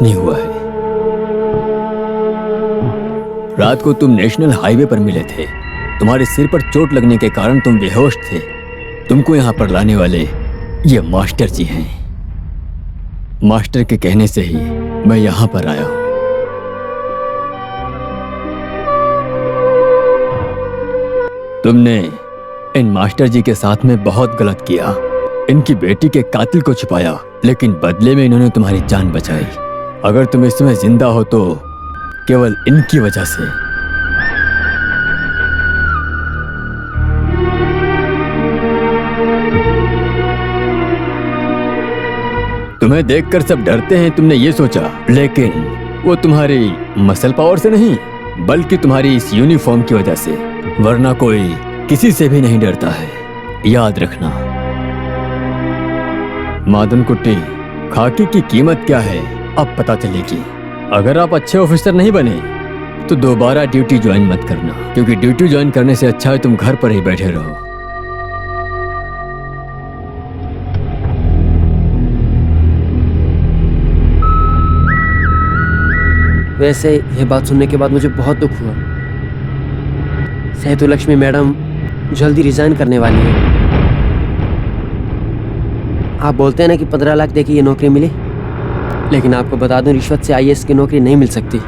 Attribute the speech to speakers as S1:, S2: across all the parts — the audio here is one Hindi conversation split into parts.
S1: नहीं हुआ है। रात को तुम नेशनल हाईवे पर मिले थे। तुम्हारे सिर पर चोट लगने के कारण तुम बेहोश थे। तुमको यहाँ पर लाने वाले ये मास्टर जी हैं। मास्टर के कहने से ही मैं यहाँ पर आया हूँ। तुमने इन मास्टर जी के साथ में बहुत गलत किया। इनकी बेटी के कातिल को छुपाया, लेकिन बदले में इन्होंने तुम्हारी जान बचाई। अगर तुम इस समय जिंदा हो तो केवल इनकी वजह से। तुम्हें देखकर सब डरते हैं, तुमने ये सोचा, लेकिन वो तुम्हारी मसल पावर से नहीं, बल्कि तुम्हारी इस यूनिफॉर्म की वजह से। वरना कोई किसी से भी नहीं डरता है, याद रखना। मादन कुट्टी, खाकी की कीमत क्या है अब पता चलेगी। अगर आप अच्छे ऑफिसर नहीं बने तो दोबारा ड्यूटी ज्वाइन मत करना, क्योंकि ड्यूटी ज्वाइन करने से अच्छा है तुम घर पर ही बैठे रहो।
S2: वैसे यह बात सुनने के बाद मुझे बहुत दुख हुआ। सेतुलक्ष्मी मैडम जल्दी रिजाइन करने वाली है। आप बोलते हैं ना कि 15 लाख देके ये नौकरी मिली, लेकिन आपको बता दूं रिश्वत से आईएएस की नौकरी नहीं मिल सकती।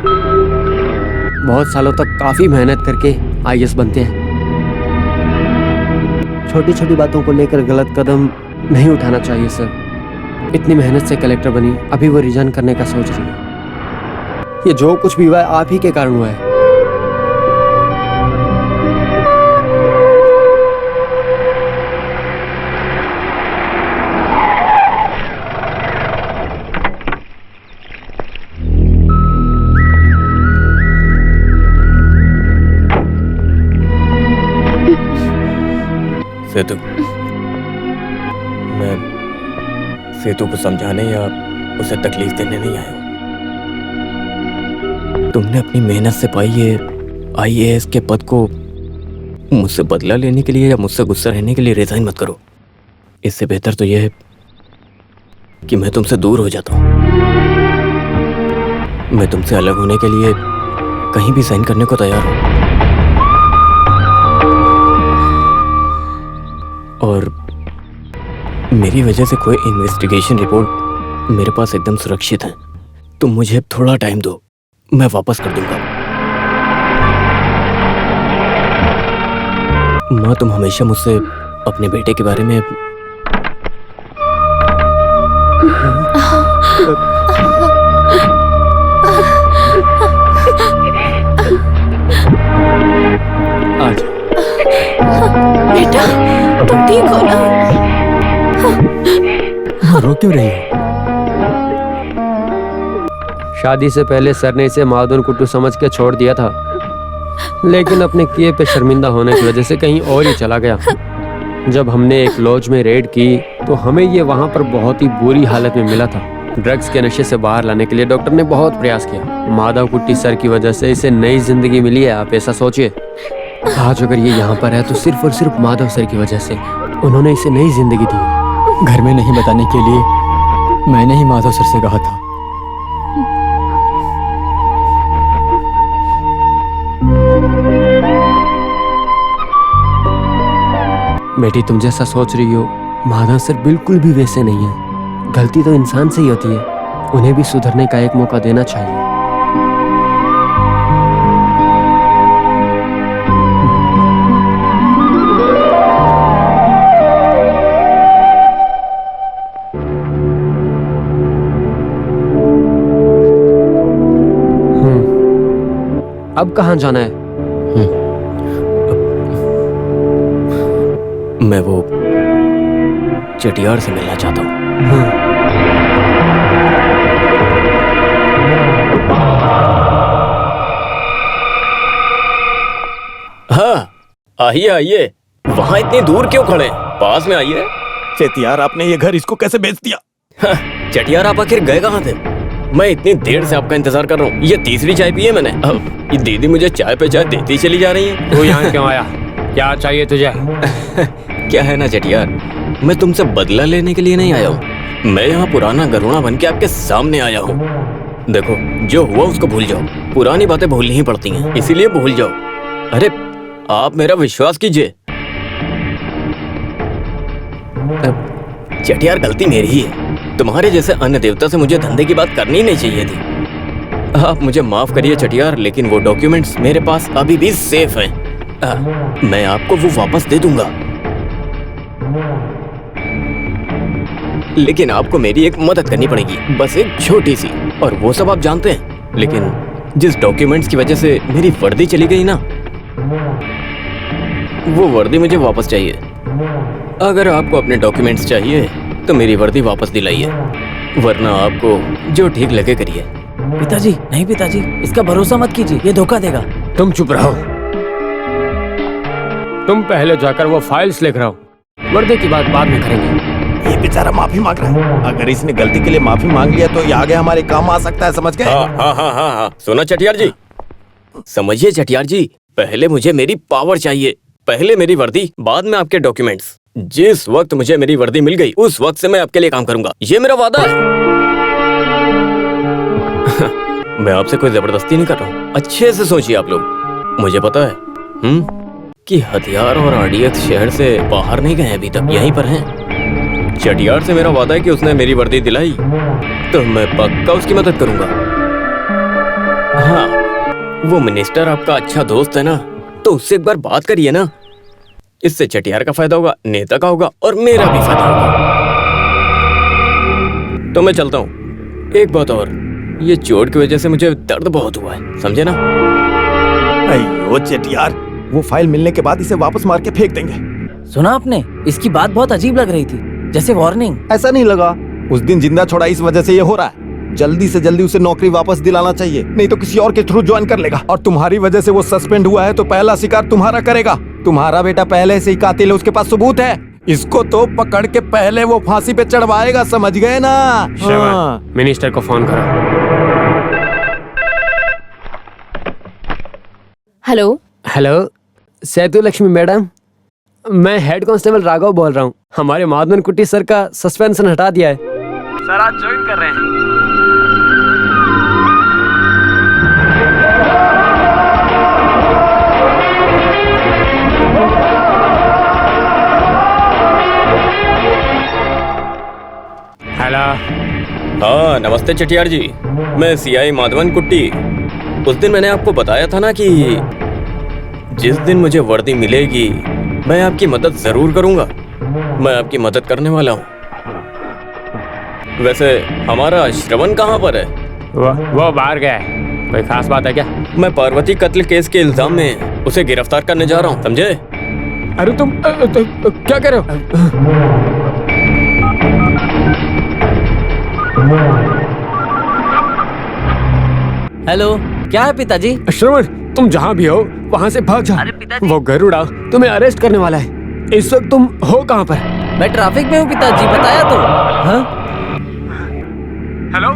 S2: बहुत सालों तक काफ़ी मेहनत करके आईएएस बनते हैं। छोटी छोटी बातों को लेकर गलत कदम नहीं उठाना चाहिए सर। इतनी मेहनत से कलेक्टर बनी, अभी वो रिजाइन करने का सोच रही है। ये जो कुछ भी हुआ है आप ही के कारण हुआ है।
S3: सेतु, मैं सेतु को समझाने या उसे तकलीफ देने नहीं आया हूँ। तुमने अपनी मेहनत से पाई ये आईएएस के पद को मुझसे बदला लेने के लिए या मुझसे गुस्सा रहने के लिए रिजाइन मत करो। इससे बेहतर तो यह है कि मैं तुमसे दूर हो जाता हूँ। मैं तुमसे अलग होने के लिए कहीं भी साइन करने को तैयार हूँ। और मेरी वजह से कोई इन्वेस्टिगेशन रिपोर्ट मेरे पास एकदम सुरक्षित है। तुम मुझे थोड़ा टाइम दो, मैं वापस कर दूंगा। माँ, तुम हमेशा मुझसे अपने बेटे के बारे में
S1: आज
S4: बेटा तुम ठीक हो ना?
S1: रो क्यों रही हो?
S2: शादी से पहले सर ने इसे मादन कुट्टू समझ के छोड़ दिया था, लेकिन अपने किए पे शर्मिंदा होने की वजह से कहीं और ही चला गया। जब हमने एक लॉज में रेड की तो हमें ये वहाँ पर बहुत ही बुरी हालत में मिला था। ड्रग्स के नशे से बाहर लाने के लिए डॉक्टर ने बहुत प्रयास किया। माधव कुट्टी सर की वजह से इसे नई जिंदगी मिली है। आप ऐसा सोचिए, आज अगर ये यहाँ पर है तो सिर्फ और सिर्फ माधव सर की वजह से। उन्होंने इसे नई जिंदगी दी।
S1: घर में नहीं बताने के लिए मैंने ही माधव सर से कहा था।
S2: बेटी, तुम जैसा सोच रही हो माधव सर बिल्कुल भी वैसे नहीं है। गलती तो इंसान से ही होती है, उन्हें भी सुधरने का एक मौका देना चाहिए। अब कहाँ जाना है?
S3: मैं वो चटियार से मिलना चाहता हूँ। हाँ, आइए आइए। वहाँ इतनी दूर क्यों खड़े? पास में आइए।
S5: चटियार, आपने ये घर इसको कैसे बेच दिया?
S3: हाँ, चटियार, आप आखिर गए कहाँ थे? मैं इतनी देर से आपका इंतजार कर रहा हूँ। ये तीसरी चाय पी है मैंने। अब ये दीदी मुझे चाय पे चाय देती चली जा रही है।
S2: तू यहाँ क्यों आया? क्या चाहिए तुझे?
S3: क्या है ना चटियार, मैं तुमसे बदला लेने के लिए नहीं आया हूँ। मैं यहाँ पुराना गरुड़ा बन के आपके सामने आया हूँ। देखो, जो हुआ उसको भूल जाओ। पुरानी बातें भूलनी ही पड़ती हैं, इसीलिए भूल जाओ। अरे आप मेरा विश्वास कीजिए। चटियार, गलती मेरी ही है। तुम्हारे जैसे अन्य देवता से मुझे धंधे की बात करनी नहीं चाहिए थी। आप मुझे माफ करिए चटियार, लेकिन वो डॉक्यूमेंट्स मेरे पास अभी भी सेफ हैं। मैं आपको वो वापस दे दूंगा, लेकिन आपको मेरी एक मदद करनी पड़ेगी, बस एक छोटी सी। और वो सब आप जानते हैं, लेकिन जिस डॉक्यूमेंट्स की वजह से मेरी वर्दी चली गई ना, वो वर्दी मुझे वापस चाहिए। अगर आपको अपने डॉक्यूमेंट्स चाहिए तो मेरी वर्दी वापस दिलाइए, वरना आपको जो ठीक लगे करिए।
S6: पिताजी, नहीं पिताजी, इसका भरोसा मत कीजिए, ये धोखा देगा।
S2: तुम चुप रहो। तुम पहले जाकर वो फाइल्स लेकर आओ, वर्दी की बात बाद में करेंगे।
S5: ये बेचारा माफी मांग रहा है। अगर इसने गलती के लिए माफी मांग लिया तो ये आगे हमारे काम आ सकता है, समझ गए?
S3: हाँ। सुनो चटियार जी, समझिए चटियार जी, पहले मुझे मेरी पावर चाहिए, पहले मेरी वर्दी, बाद में आपके डॉक्यूमेंट्स। जिस वक्त मुझे मेरी वर्दी मिल गई, उस वक्त से मैं आपके लिए काम करूंगा, ये मेरा वादा है। मैं आपसे कोई जबरदस्ती नहीं कर रहा हूँ। अच्छे से सोचिए आप लोग। मुझे पता है कि हथियार और आरडीएक्स शहर से बाहर नहीं गए अभी तक, यहीं पर हैं। चटियार से मेरा वादा है कि उसने मेरी वर्दी दिलाई तो मैं पक्का उसकी मदद करूंगा। हाँ, वो मिनिस्टर आपका अच्छा दोस्त है ना, तो उससे एक बार बात करिए ना। इससे चटियार का फायदा होगा, नेता का होगा, और मेरा भी फायदा होगा। तो मैं चलता हूँ। एक बात और, ये चोट की वजह से मुझे दर्द बहुत हुआ है, समझे ना?
S5: अयो चटियार, वो फाइल मिलने के बाद इसे वापस मार के फेंक देंगे।
S6: सुना आपने? इसकी बात बहुत अजीब लग रही थी, जैसे वार्निंग।
S5: ऐसा नहीं लगा। उस दिन जिंदा छोड़ा इस वजह से ये हो रहा है। जल्दी से जल्दी उसे नौकरी वापस दिलाना चाहिए, नहीं तो किसी और के थ्रू ज्वाइन कर लेगा। और तुम्हारी वजह से वो सस्पेंड हुआ है तो पहला शिकार तुम्हारा करेगा। तुम्हारा बेटा पहले से ही कातिल है, उसके पास सबूत है। इसको तो पकड़ के पहले वो फांसी पे चढ़वाएगा, समझ गए ना? हाँ।
S2: मिनिस्टर को फोन करो।
S4: हेलो
S2: हेलो, सेतु लक्ष्मी मैडम, मैं हेड कांस्टेबल राघव बोल रहा हूँ। हमारे माधवन कुट्टी सर का सस्पेंशन हटा दिया है। सर आज ज्वाइन कर रहे हैं। हेलो।
S3: हाँ, नमस्ते चटियार जी, मैं सीआई माधवन कुट्टी। उस दिन मैंने आपको बताया था ना कि जिस दिन मुझे वर्दी मिलेगी मैं आपकी मदद जरूर करूंगा। मैं आपकी मदद करने वाला हूँ। वैसे हमारा श्रवण कहाँ पर है?
S2: वो बाहर गया है। कोई खास बात है क्या?
S3: मैं पार्वती कत्ल केस के इल्जाम में उसे गिरफ्तार करने जा रहा हूँ, समझे?
S2: अरे तुम क्या कर रहे हो?
S6: हेलो, क्या है पिताजी?
S2: श्रवण, तुम जहाँ भी हो वहाँ से भाग जा।
S6: अरे पिताजी।
S2: वो गरुड़ा तुम्हें अरेस्ट करने वाला है। इस वक्त तुम हो कहाँ पर?
S6: मैं ट्रैफिक में हूँ पिताजी, बताया तो। हाँ?
S2: हेलो।